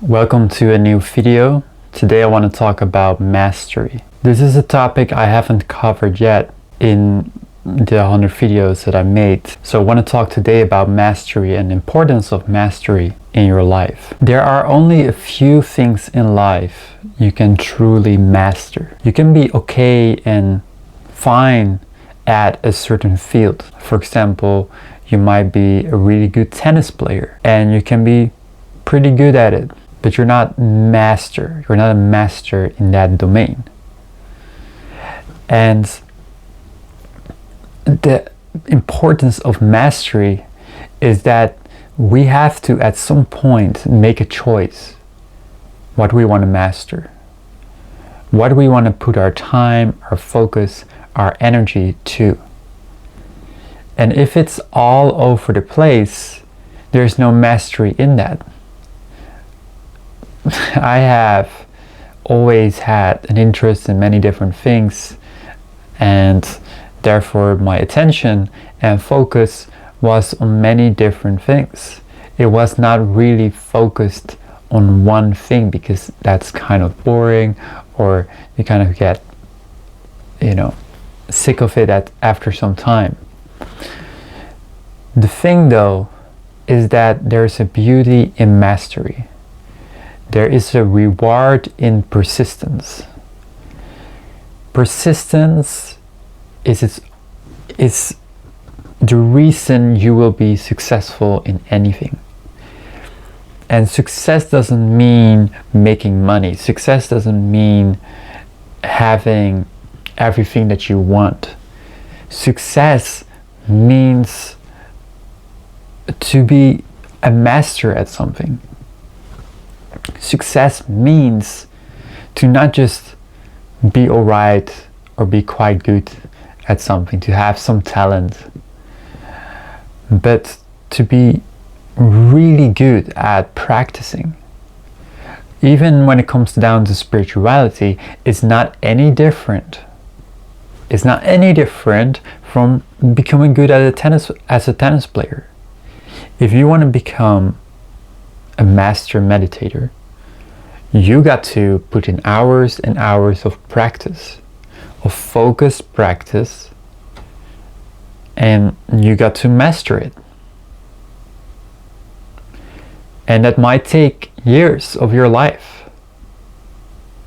Welcome to a new video. Today I want to talk about mastery. This is a topic I haven't covered yet in the 100 videos that I made. So I want to talk today about mastery and the importance of mastery in your life. There are only a few things in life you can truly master. You can be okay and fine at a certain field. For example, you might be a really good tennis player and you can be pretty good at it, but you're not a master in that domain. And the importance of mastery is that we have to at some point make a choice what we want to master, what we want to put our time, our focus, our energy to. And if it's all over the place, there's no mastery in that. I have always had an interest in many different things, and therefore my attention and focus was on many different things. It was not really focused on one thing, because that's kind of boring, or you kind of get, sick of it after some time. The thing though is that there's a beauty in mastery. There is a reward in persistence. Persistence is the reason you will be successful in anything. And success doesn't mean making money. Success doesn't mean having everything that you want. Success means to be a master at something. Success means to not just be alright or be quite good at something, to have some talent, but to be really good at practicing. Even when it comes down to spirituality, it's not any different. It's not any different from becoming good at as a tennis player. If you want to become a master meditator, you got to put in hours and hours of practice, of focused practice, and you got to master it. And that might take years of your life,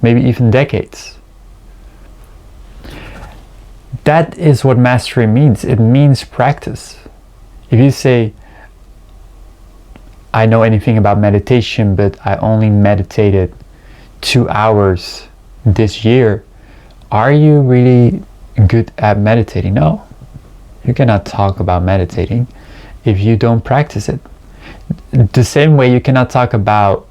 maybe even decades. That is what mastery means. It means practice. If you say, I know anything about meditation, but I only meditated 2 hours this year, are you really good at meditating? No. You cannot talk about meditating if you don't practice it. The same way you cannot talk about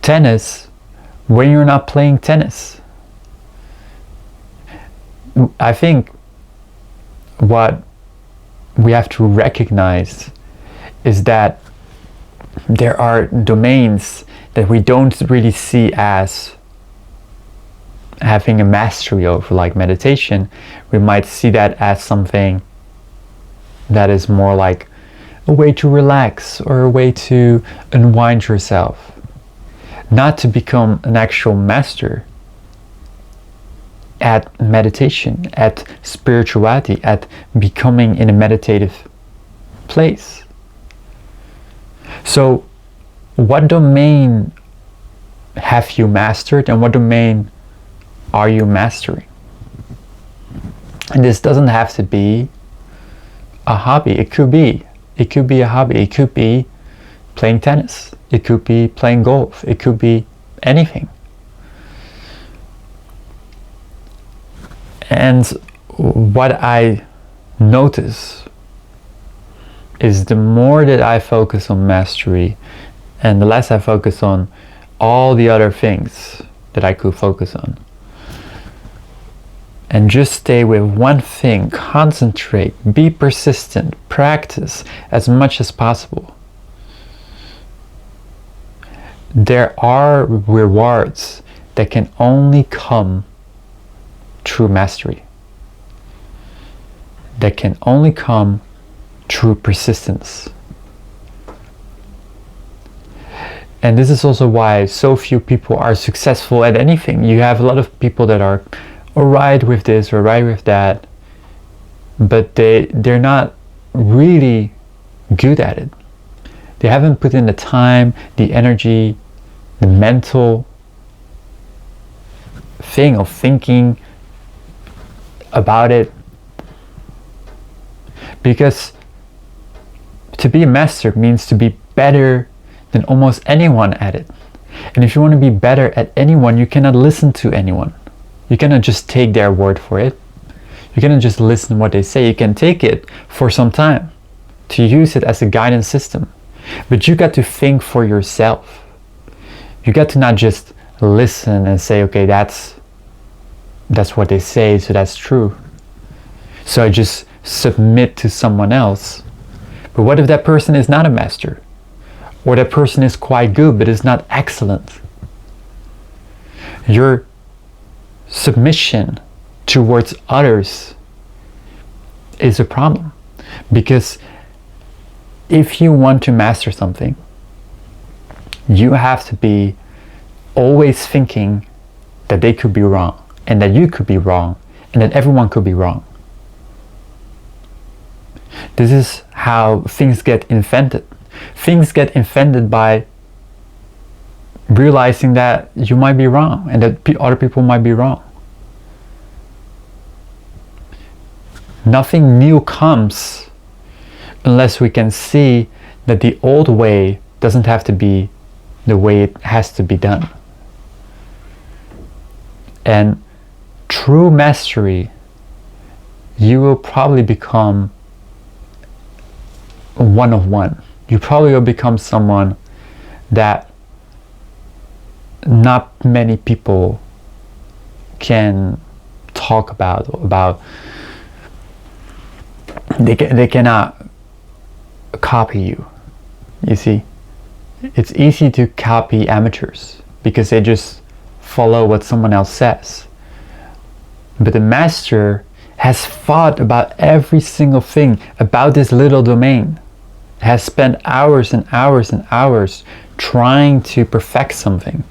tennis when you're not playing tennis. I think what we have to recognize is that there are domains that we don't really see as having a mastery over, like meditation. We might see that as something that is more like a way to relax or a way to unwind yourself, not to become an actual master at meditation, at spirituality, at becoming in a meditative place. So what domain have you mastered, and what domain are you mastering? And this doesn't have to be a hobby. It could be a hobby. It could be playing tennis. It could be playing golf. It could be anything. And what I notice is the more that I focus on mastery and the less I focus on all the other things that I could focus on, and just stay with one thing, concentrate, be persistent, practice as much as possible, there are rewards that can only come through mastery, that can only come through persistence. And this is also why so few people are successful at anything. You have a lot of people that are alright with this or right with that, but they're not really good at it. They haven't put in the time, the energy, the mental thing of thinking about it. Because to be a master means to be better than almost anyone at it. And if you want to be better at anyone, you cannot listen to anyone. You cannot just take their word for it. You cannot just listen to what they say. You can take it for some time to use it as a guidance system. But you got to think for yourself. You got to not just listen and say, okay, that's what they say, so that's true. So I just submit to someone else. But what if that person is not a master? Or that person is quite good but is not excellent? Your submission towards others is a problem. Because if you want to master something, you have to be always thinking that they could be wrong, and that you could be wrong, and that everyone could be wrong. This is how things get invented. Things get invented by realizing that you might be wrong and that other people might be wrong. Nothing new comes unless we can see that the old way doesn't have to be the way it has to be done. And true mastery, you will probably become one of one. You probably will become someone that not many people can talk about. They cannot copy you. You see, it's easy to copy amateurs because they just follow what someone else says. But the master has thought about every single thing about this little domain, has spent hours and hours and hours trying to perfect something,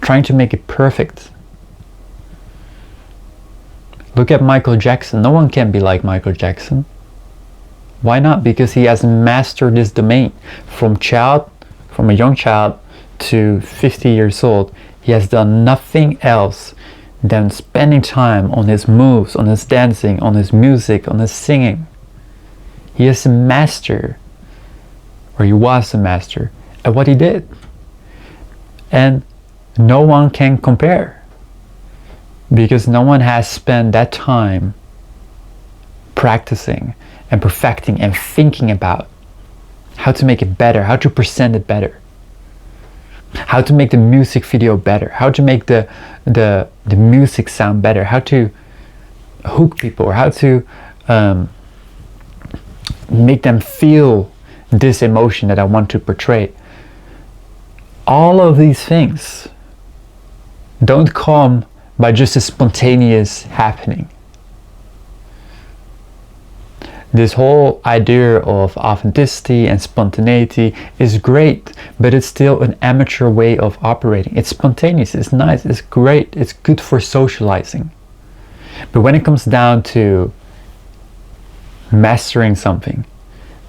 trying to make it perfect. Look at Michael Jackson. No one can be like Michael Jackson. Why not? Because he has mastered this domain from a young child to 50 years old. He has done nothing else than spending time on his moves, on his dancing, on his music, on his singing. He is a master, or he was a master at what he did. And no one can compare, because no one has spent that time practicing and perfecting and thinking about how to make it better, how to present it better, how to make the music video better, how to make the music sound better, how to hook people, or how to make them feel this emotion that I want to portray. All of these things don't come by just a spontaneous happening. This whole idea of authenticity and spontaneity is great, but it's still an amateur way of operating. It's spontaneous, it's nice, it's great, it's good for socializing. But when it comes down to mastering something,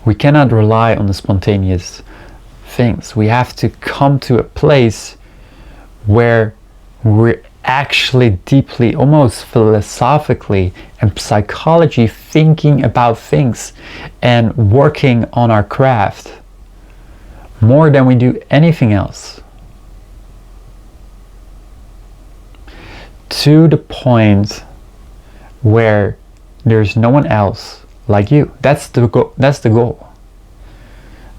we cannot rely on the spontaneous things. We have to come to a place where we're actually deeply, almost philosophically and psychology, thinking about things and working on our craft more than we do anything else, to the point where there's no one else like you. That's the goal.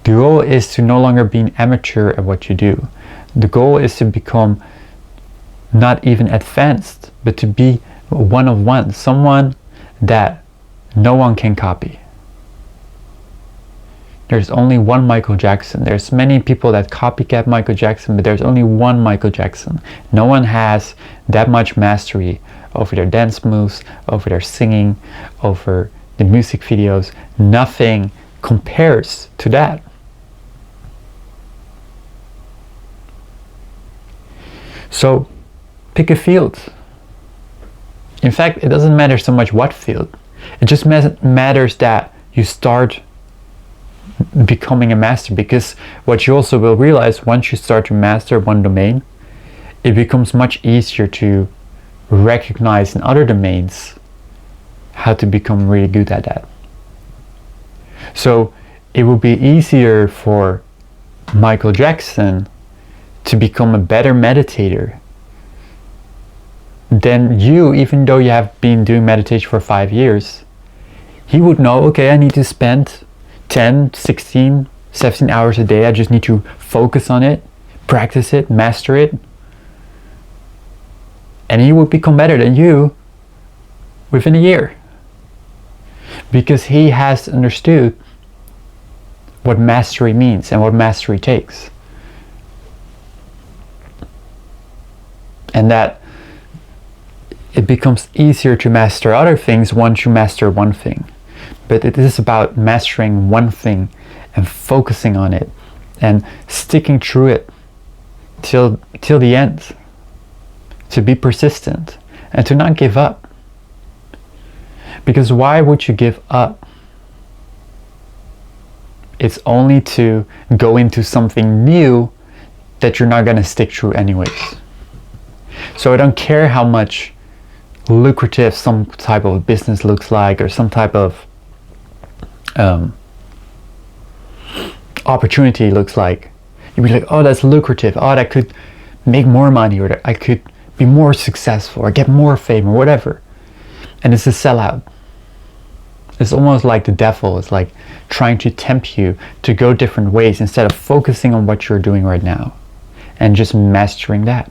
The goal is to no longer be an amateur at what you do. The goal is to become not even advanced, but to be one of one, someone that no one can copy. There's only one Michael Jackson. There's many people that copycat Michael Jackson, but there's only one Michael Jackson. No one has that much mastery over their dance moves, over their singing, over the music videos. Nothing compares to that. So pick a field. In fact, it doesn't matter so much what field. It just matters that you start becoming a master, because what you also will realize, once you start to master one domain, it becomes much easier to recognize in other domains how to become really good at that. So it will be easier for Michael Jackson to become a better meditator than you, even though you have been doing meditation for 5 years. He would know, okay, I need to spend 10, 16, 17 hours a day. I just need to focus on it, practice it, master it. And he would become better than you within a year. Because he has understood what mastery means and what mastery takes. And that it becomes easier to master other things once you master one thing. But it is about mastering one thing and focusing on it and sticking through it till the end. To be persistent and to not give up. Because why would you give up? It's only to go into something new that you're not going to stick through anyways. So I don't care how much lucrative some type of business looks like, or some type of opportunity looks like. You'd be like, oh, that's lucrative. Oh, that could make more money, or that I could be more successful, or get more fame, or whatever. And it's a sellout. It's almost like the devil is like trying to tempt you to go different ways instead of focusing on what you're doing right now and just mastering that.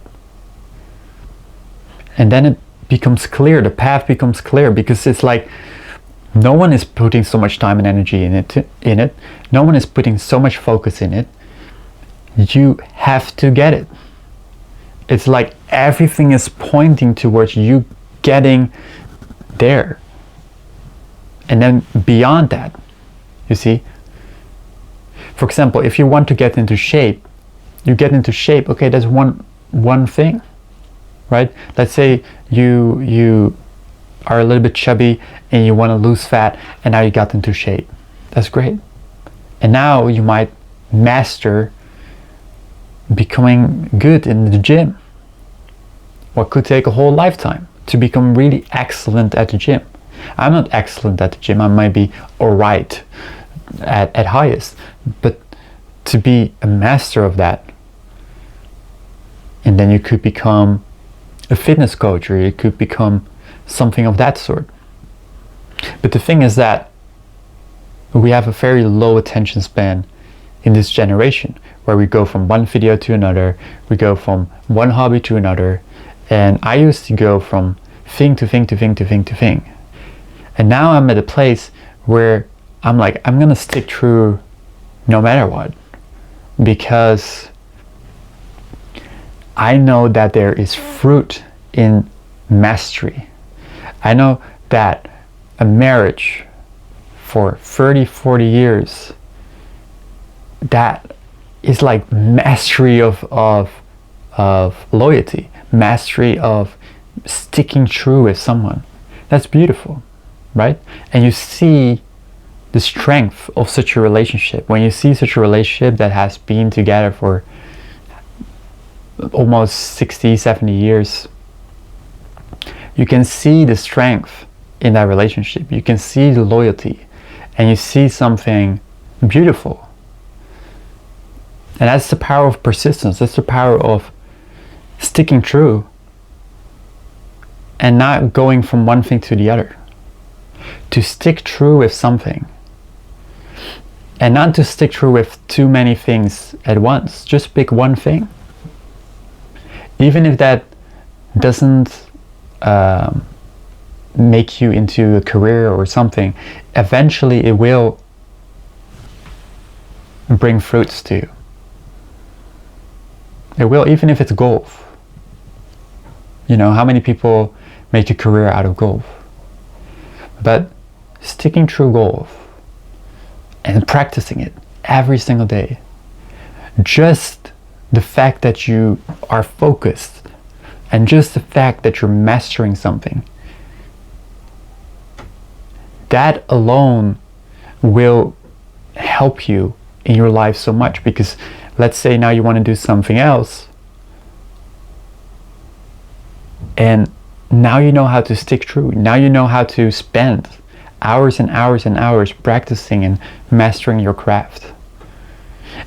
And then it becomes clear, the path becomes clear, because it's like no one is putting so much time and energy in it. No one is putting so much focus in it. You have to get it. It's like everything is pointing towards you getting there. And then beyond that, you see, for example, if you want to get into shape, you get into shape. Okay, that's one thing, right? Let's say you are a little bit chubby and you want to lose fat, and now you got into shape. That's great. And now you might master becoming good in the gym. What could take a whole lifetime to become really excellent at the gym. I'm not excellent at the gym. I might be alright at highest, but to be a master of that, and then you could become a fitness coach, or you could become something of that sort. But the thing is that we have a very low attention span in this generation, where we go from one video to another, we go from one hobby to another, and I used to go from thing to thing to thing to thing to thing. And now I'm at a place where I'm like, I'm gonna stick through no matter what, because I know that there is fruit in mastery. I know that a marriage for 30, 40 years, that is like mastery of loyalty, mastery of sticking true with someone. That's beautiful, right? And you see the strength of such a relationship. When you see such a relationship that has been together for almost 60, 70 years, you can see the strength in that relationship. You can see the loyalty, and you see something beautiful. And that's the power of persistence. That's the power of sticking true and not going from one thing to the other. To stick true with something, and not to stick true with too many things at once. Just pick one thing. Even if that doesn't make you into a career or something, eventually it will bring fruits to you. It will, even if it's golf. You know, how many people make a career out of golf? But sticking true golf and practicing it every single day, just the fact that you are focused And just the fact that you're mastering something, that alone will help you in your life so much. Because let's say now you want to do something else, and now you know how to stick true. Now you know how to spend hours and hours and hours practicing and mastering your craft,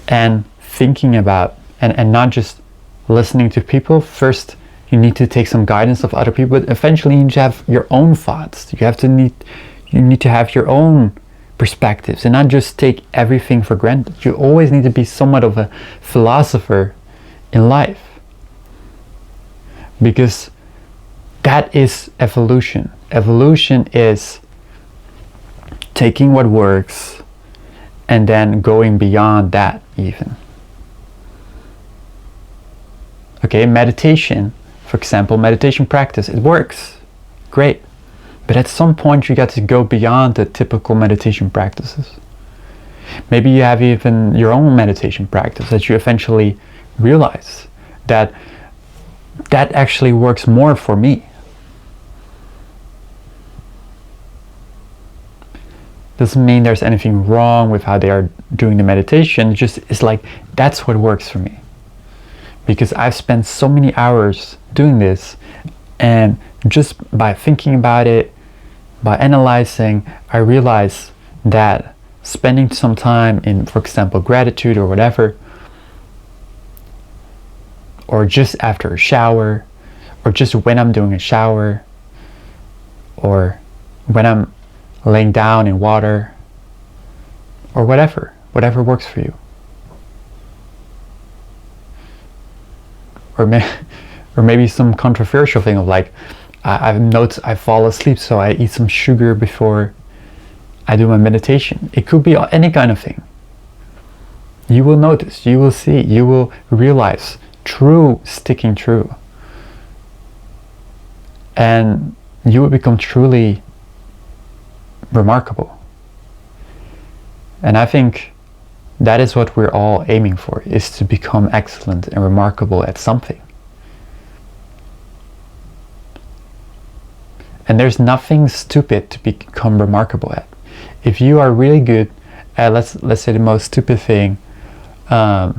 and thinking about, and not just listening to people. First you need to take some guidance of other people, but eventually you need to have your own thoughts. You need to have your own perspectives and not just take everything for granted. You always need to be somewhat of a philosopher in life, because that is evolution. Evolution is taking what works and then going beyond that even. Okay, meditation, for example, meditation practice, it works, great. But at some point you got to go beyond the typical meditation practices. Maybe you have even your own meditation practice that you eventually realize that actually works more for me. Doesn't mean there's anything wrong with how they are doing the meditation. Just it's like, that's what works for me. Because I've spent so many hours doing this, and just by thinking about it, by analyzing, I realize that spending some time in, for example, gratitude or whatever, or just after a shower, or just when I'm doing a shower, or when I'm laying down in water, or whatever works for you. Or maybe some controversial thing of like, I've noticed I fall asleep, so I eat some sugar before I do my meditation. It could be any kind of thing. You will notice, you will see, you will realize sticking true. And you will become truly remarkable. And I think that is what we're all aiming for, is to become excellent and remarkable at something. And there's nothing stupid to become remarkable at. If you are really good at, let's say the most stupid thing, let's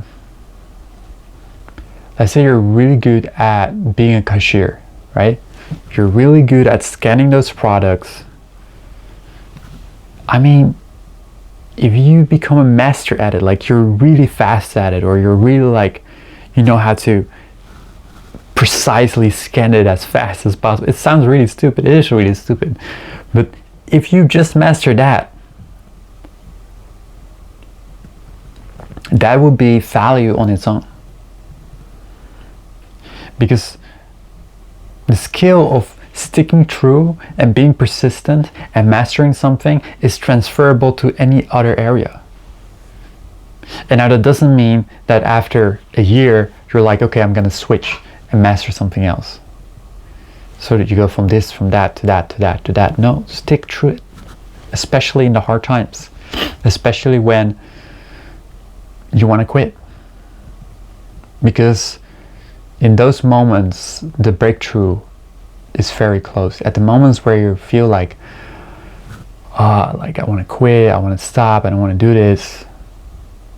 say you're really good at being a cashier, right? You're really good at scanning those products. I mean, if you become a master at it, like you're really fast at it, or you're really like, you know how to precisely scan it as fast as possible. It sounds really stupid. It is really stupid. But if you just master that, that would be value on its own. Because the skill of sticking true and being persistent and mastering something is transferable to any other area. And now that doesn't mean that after a year you're like, okay, I'm gonna switch and master something else, so that you go from this, from that to that to that to that. No, stick true it, especially in the hard times, especially when you want to quit, because in those moments the breakthrough is very close. At the moments where you feel like I want to quit, I want to stop, I don't want to do this,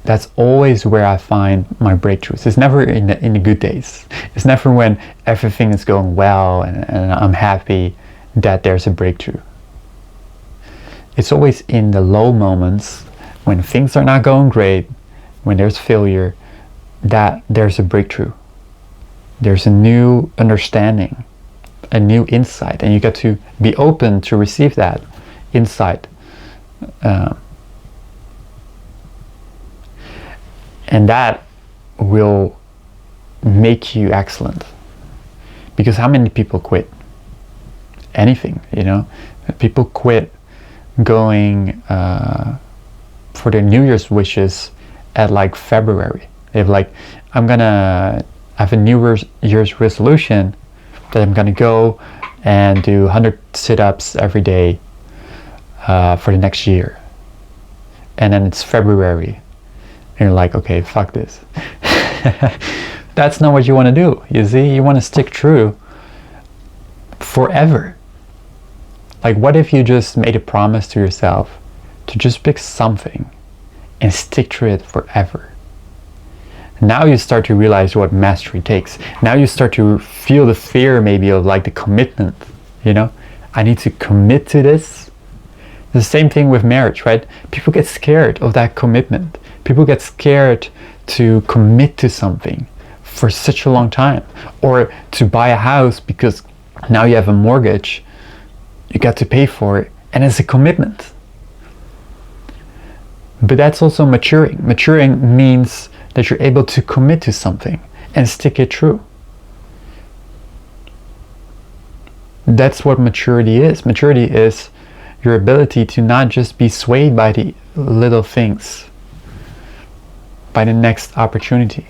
that's always where I find my breakthroughs. It's never in the good days. It's never when everything is going well and I'm happy that there's a breakthrough. It's always in the low moments when things are not going great, when there's failure, that there's a breakthrough. There's a new understanding, a new insight, and you got to be open to receive that insight. And that will make you excellent. Because how many people quit anything, you know? People quit going for their New Year's wishes at like February. They're like, I'm gonna have a New Year's resolution that I'm gonna go and do 100 sit-ups every day for the next year. And then it's February. And you're like, okay, fuck this. That's not what you want to do. You see, you want to stick true forever. Like, what if you just made a promise to yourself to just pick something and stick to it forever? Now you start to realize what mastery takes. Now you start to feel the fear maybe of like the commitment, you know? I need to commit to this. The same thing with marriage, right? People get scared of that commitment. People get scared to commit to something for such a long time, or to buy a house because now you have a mortgage, you got to pay for it, and it's a commitment. But that's also maturing. Maturing means that you're able to commit to something and stick it true. That's what maturity is. Maturity is your ability to not just be swayed by the little things, by the next opportunity.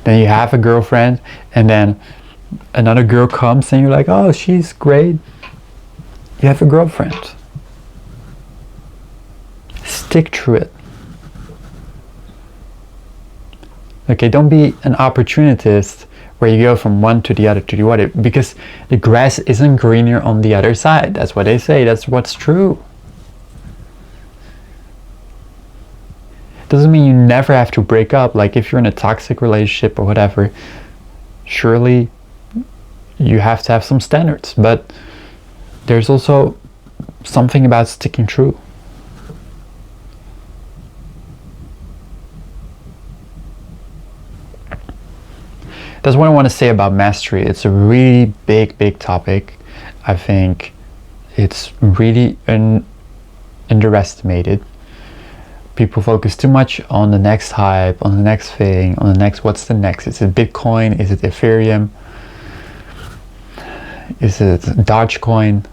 Then you have a girlfriend, and then another girl comes and you're like, oh, she's great. You have a girlfriend. Stick to it. Okay, don't be an opportunist where you go from one to the other to the other, because the grass isn't greener on the other side. That's what they say. That's what's true. Doesn't mean you never have to break up. Like if you're in a toxic relationship or whatever, surely you have to have some standards, but there's also something about sticking true. That's what I want to say about mastery. It's a really big topic. I think it's really underestimated. People focus too much on the next hype, on the next thing, on the next, what's the next? Is it Bitcoin? Is it Ethereum? Is it Dogecoin?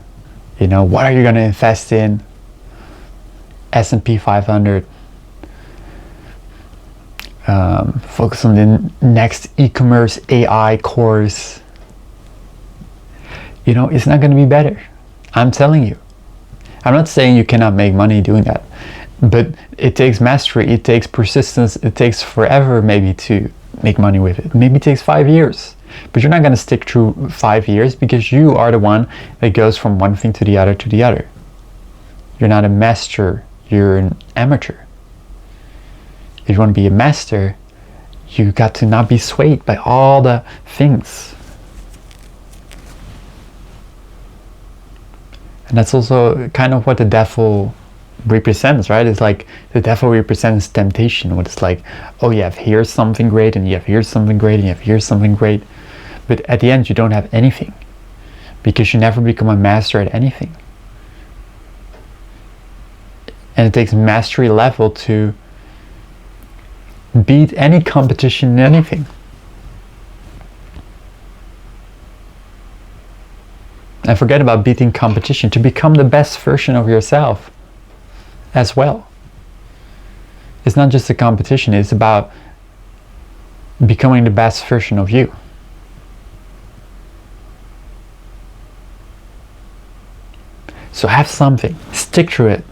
You know, what are you going to invest in? S&P 500. Focus on the next e-commerce AI course. You know, it's not going to be better. I'm telling you. I'm not saying you cannot make money doing that, but it takes mastery, it takes persistence, it takes forever maybe to make money with it. Maybe it takes 5 years, but you're not going to stick through 5 years because you are the one that goes from one thing to the other to the other. You're not a master, you're an amateur. If you want to be a master, you got to not be swayed by all the things. And that's also kind of what the devil represents, right? It's like the devil represents temptation. What it's like, oh, you have here's something great, and you have here's something great, and you have here's something great. But at the end, you don't have anything because you never become a master at anything. And it takes mastery level to beat any competition in anything. And forget about beating competition, to become the best version of yourself as well. It's not just a competition, it's about becoming the best version of you. So have something, stick to it.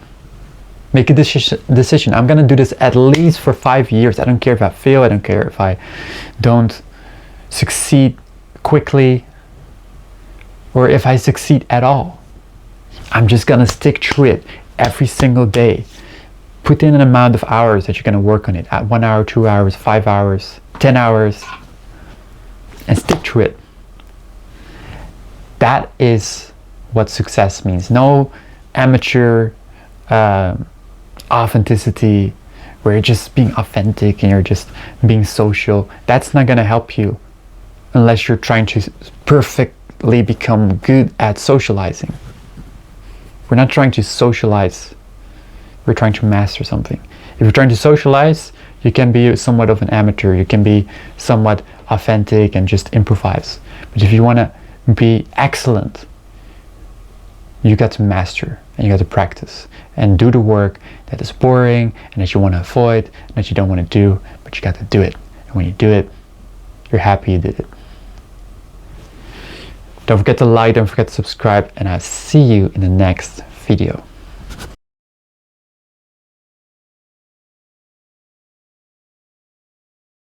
Make a decision. I'm gonna do this at least for 5 years. I don't care if I fail, I don't care if I don't succeed quickly, or if I succeed at all. I'm just gonna stick to it every single day. Put in an amount of hours that you're gonna work on it. At 1 hour, 2 hours, 5 hours, 10 hours, and stick to it. That is what success means. No amateur authenticity where you're just being authentic and you're just being social. That's not gonna help you unless you're trying to perfectly become good at socializing. We're not trying to socialize, we're trying to master something. If you're trying to socialize, you can be somewhat of an amateur, you can be somewhat authentic and just improvise. But if you want to be excellent, you got to master and you got to practice and do the work that is boring and that you want to avoid and that you don't want to do, but you got to do it. And when you do it, you're happy you did it. Don't forget to like, don't forget to subscribe, and I'll see you in the next video.